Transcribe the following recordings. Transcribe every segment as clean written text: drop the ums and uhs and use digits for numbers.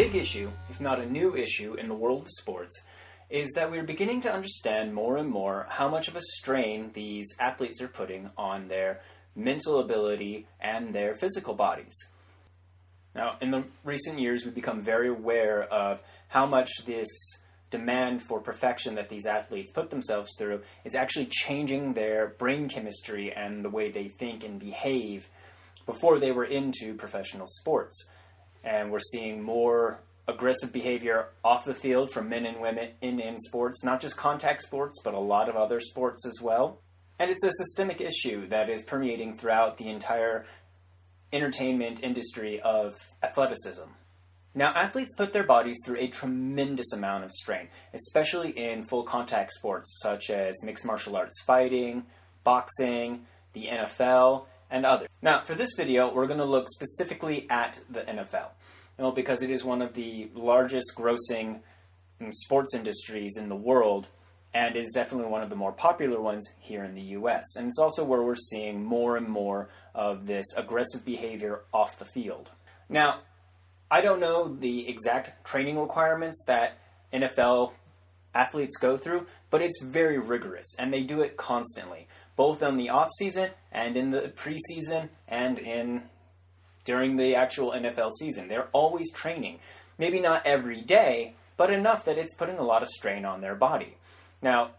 big issue, if not a new issue, in the world of sports is that we're beginning to understand more and more how much of a strain these athletes are putting on their mental ability and their physical bodies. Now, in the recent years, we've become very aware of how much this demand for perfection that these athletes put themselves through is actually changing their brain chemistry and the way they think and behave before they were into professional sports. And we're seeing more aggressive behavior off the field from men and women in sports, not just contact sports, but a lot of other sports as well. And it's a systemic issue that is permeating throughout the entire entertainment industry of athleticism. Now, athletes put their bodies through a tremendous amount of strain, especially in full contact sports such as mixed martial arts fighting, boxing, the NFL, and others. Now, for this video, we're going to look specifically at the NFL. Because it is one of the largest grossing sports industries in the world, and is definitely one of the more popular ones here in the US. And it's also where we're seeing more and more of this aggressive behavior off the field. Now, I don't know the exact training requirements that NFL athletes go through, but it's very rigorous, and they do it constantly, both in the off-season and in the preseason and during the actual NFL season. They're always training. Maybe not every day, but enough that it's putting a lot of strain on their body. Now,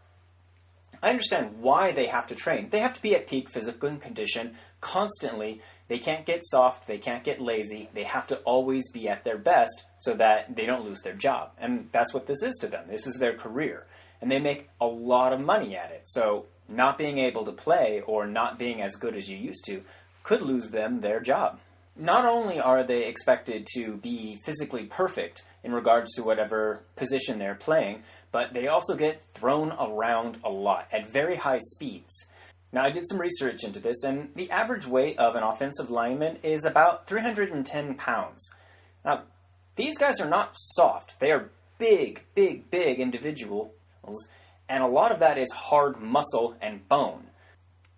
I understand why they have to train. They have to be at peak physical condition constantly. They can't get soft. They can't get lazy. They have to always be at their best so that they don't lose their job. And that's what this is to them. This is their career. And they make a lot of money at it. So not being able to play or not being as good as you used to could lose them their job. Not only are they expected to be physically perfect in regards to whatever position they're playing, but they also get thrown around a lot at very high speeds. Now, I did some research into this, and the average weight of an offensive lineman is about 310 pounds. Now, these guys are not soft. They are big individuals, and a lot of that is hard muscle and bone.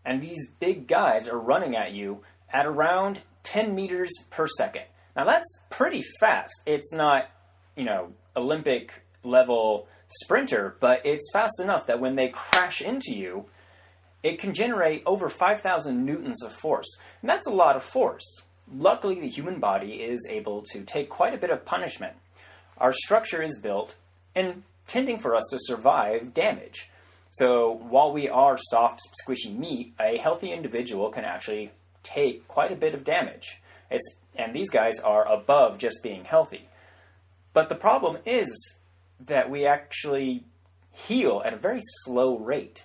And these big guys are running at you at around 10 meters per second. Now that's pretty fast. It's not, Olympic level sprinter, but it's fast enough that when they crash into you, it can generate over 5,000 newtons of force. And that's a lot of force. Luckily, the human body is able to take quite a bit of punishment. Our structure is built intending for us to survive damage. So while we are soft, squishy meat, a healthy individual can actually take quite a bit of damage. And these guys are above just being healthy. But the problem is that we actually heal at a very slow rate.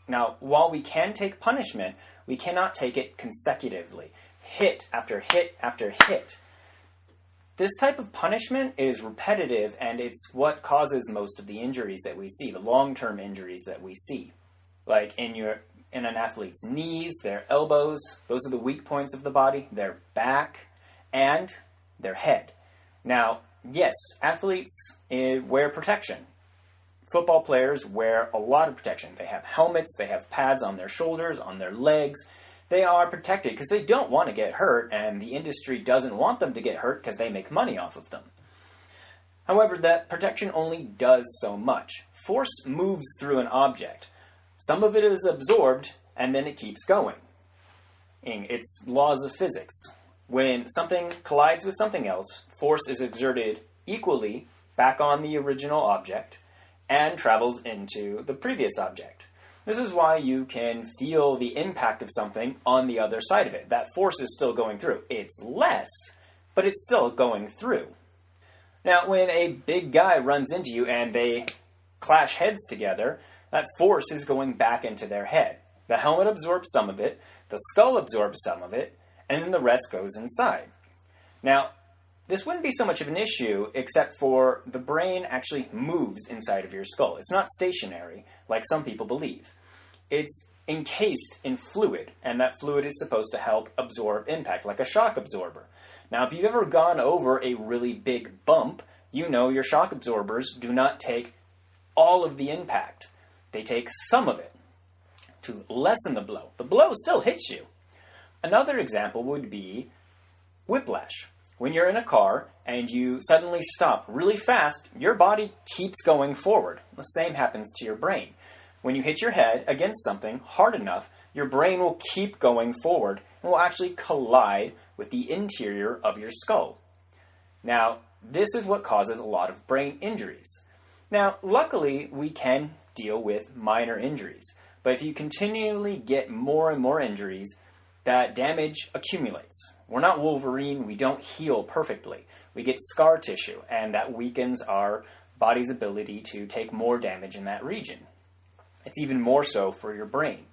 Now, while we can take punishment, we cannot take it consecutively, hit after hit after hit. This type of punishment is repetitive, and it's what causes most of the injuries that we see, the long-term injuries that we see. Like in an athlete's knees, their elbows, those are the weak points of the body, their back, and their head. Now, yes, athletes wear protection. Football players wear a lot of protection. They have helmets, they have pads on their shoulders, on their legs. They are protected because they don't want to get hurt, and the industry doesn't want them to get hurt because they make money off of them. However, that protection only does so much. Force moves through an object. Some of it is absorbed, and then it keeps going. It's laws of physics. When something collides with something else, force is exerted equally back on the original object and travels into the previous object. This is why you can feel the impact of something on the other side of it. That force is still going through. It's less, but it's still going through. Now, when a big guy runs into you and they clash heads together, that force is going back into their head. The helmet absorbs some of it, the skull absorbs some of it, and then the rest goes inside. Now, this wouldn't be so much of an issue except for the brain actually moves inside of your skull. It's not stationary, like some people believe. It's encased in fluid, and that fluid is supposed to help absorb impact, like a shock absorber. Now, if you've ever gone over a really big bump, you know your shock absorbers do not take all of the impact. They take some of it to lessen the blow. The blow still hits you. Another example would be whiplash. When you're in a car and you suddenly stop really fast, your body keeps going forward. The same happens to your brain. When you hit your head against something hard enough, your brain will keep going forward and will actually collide with the interior of your skull. Now, this is what causes a lot of brain injuries. Now, luckily, we can deal with minor injuries, but if you continually get more and more injuries, that damage accumulates. We're not Wolverine, we don't heal perfectly. We get scar tissue, and that weakens our body's ability to take more damage in that region. It's even more so for your brain.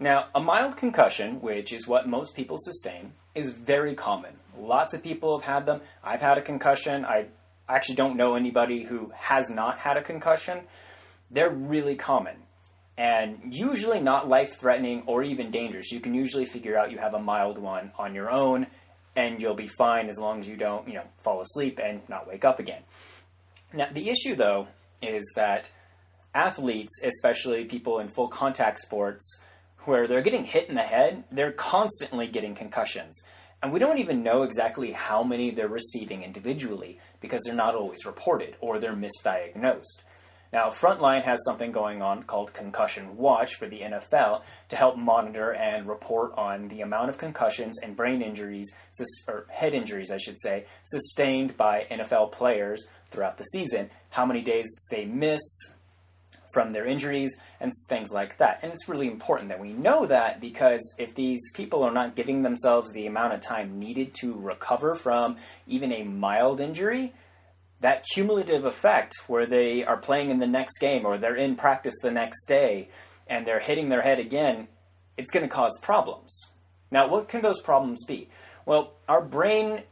Now, a mild concussion, which is what most people sustain, is very common. Lots of people have had them. I've had a concussion. I actually don't know anybody who has not had a concussion. They're really common and usually not life-threatening or even dangerous. You can usually figure out you have a mild one on your own and you'll be fine as long as you don't, fall asleep and not wake up again. Now, the issue, though, is that athletes, especially people in full contact sports, where they're getting hit in the head, they're constantly getting concussions. And we don't even know exactly how many they're receiving individually because they're not always reported or they're misdiagnosed. Now, Frontline has something going on called Concussion Watch for the NFL to help monitor and report on the amount of concussions and brain injuries, or head injuries, I should say, sustained by NFL players throughout the season, how many days they miss from their injuries, and things like that. And it's really important that we know that because if these people are not giving themselves the amount of time needed to recover from even a mild injury, that cumulative effect where they are playing in the next game or they're in practice the next day and they're hitting their head again, it's going to cause problems. Now, what can those problems be? Well, our brain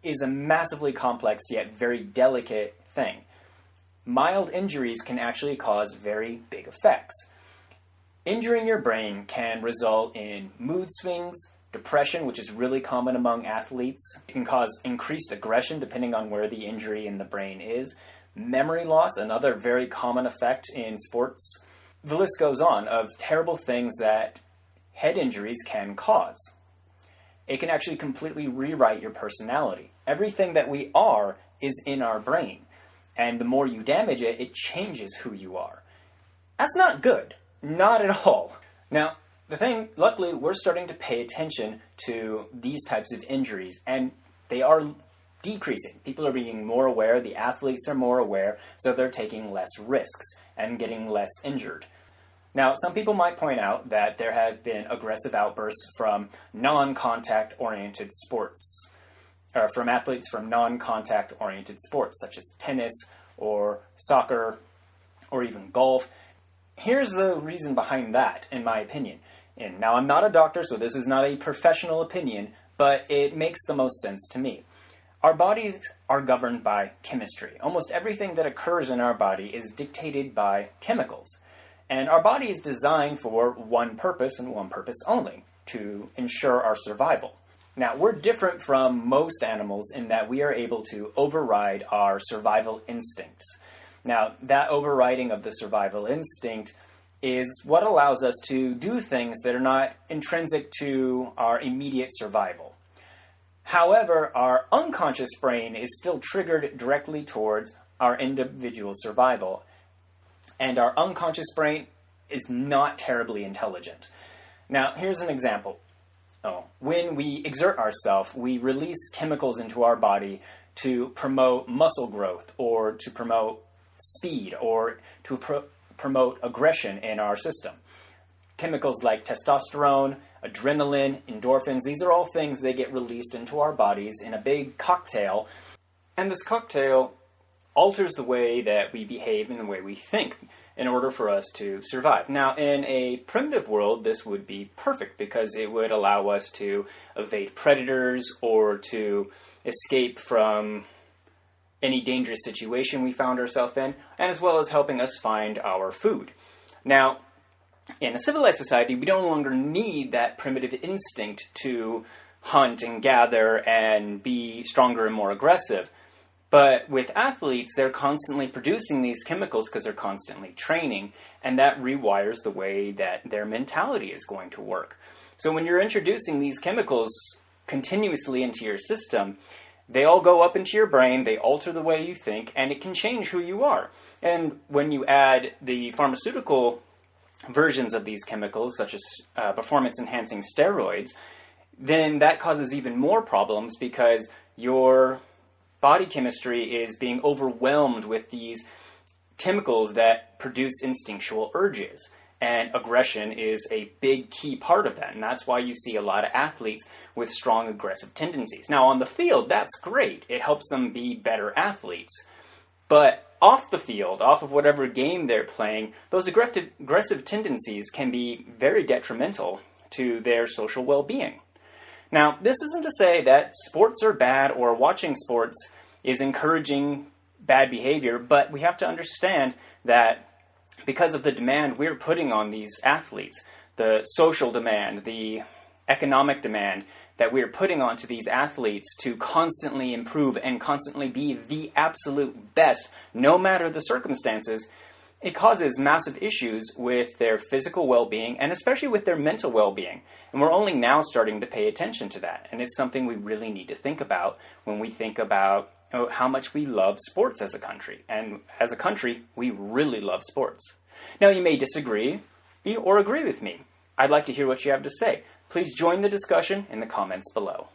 is a massively complex yet very delicate thing. Mild injuries can actually cause very big effects. Injuring your brain can result in mood swings, depression, which is really common among athletes. It can cause increased aggression depending on where the injury in the brain is. Memory loss, another very common effect in sports. The list goes on of terrible things that head injuries can cause. It can actually completely rewrite your personality. Everything that we are is in our brain. And the more you damage it, it changes who you are. That's not good. Not at all. Now, the thing, luckily, we're starting to pay attention to these types of injuries, and they are decreasing. People are being more aware, the athletes are more aware, so they're taking less risks and getting less injured. Now, some people might point out that there have been aggressive outbursts from non-contact oriented sports, or from athletes from non-contact oriented sports, such as tennis or soccer or even golf. Here's the reason behind that, in my opinion. And now, I'm not a doctor, so this is not a professional opinion, but it makes the most sense to me. Our bodies are governed by chemistry. Almost everything that occurs in our body is dictated by chemicals. And our body is designed for one purpose and one purpose only, to ensure our survival. Now, we're different from most animals in that we are able to override our survival instincts. Now, that overriding of the survival instinct is what allows us to do things that are not intrinsic to our immediate survival. However, our unconscious brain is still triggered directly towards our individual survival. And our unconscious brain is not terribly intelligent. Now, here's an example. When we exert ourselves, we release chemicals into our body to promote muscle growth or to promote speed or to promote aggression in our system. Chemicals like testosterone, adrenaline, endorphins, these are all things that get released into our bodies in a big cocktail. And this cocktail alters the way that we behave and the way we think in order for us to survive. Now, in a primitive world, this would be perfect because it would allow us to evade predators or to escape from any dangerous situation we found ourselves in, and as well as helping us find our food. Now, in a civilized society, we no longer need that primitive instinct to hunt and gather and be stronger and more aggressive. But with athletes, they're constantly producing these chemicals because they're constantly training, and that rewires the way that their mentality is going to work. So when you're introducing these chemicals continuously into your system, they all go up into your brain, they alter the way you think, and it can change who you are. And when you add the pharmaceutical versions of these chemicals, such as performance-enhancing steroids, then that causes even more problems because your body chemistry is being overwhelmed with these chemicals that produce instinctual urges. And aggression is a big key part of that. And that's why you see a lot of athletes with strong aggressive tendencies. Now, on the field, that's great. It helps them be better athletes. But off the field, off of whatever game they're playing, those aggressive tendencies can be very detrimental to their social well-being. Now, this isn't to say that sports are bad or watching sports is encouraging bad behavior, but we have to understand that because of the demand we're putting on these athletes, the social demand, the economic demand that we're putting onto these athletes to constantly improve and constantly be the absolute best, no matter the circumstances, it causes massive issues with their physical well-being and especially with their mental well-being. And we're only now starting to pay attention to that. And it's something we really need to think about when we think about how much we love sports as a country. And as a country, we really love sports. Now, you may disagree or agree with me. I'd like to hear what you have to say. Please join the discussion in the comments below.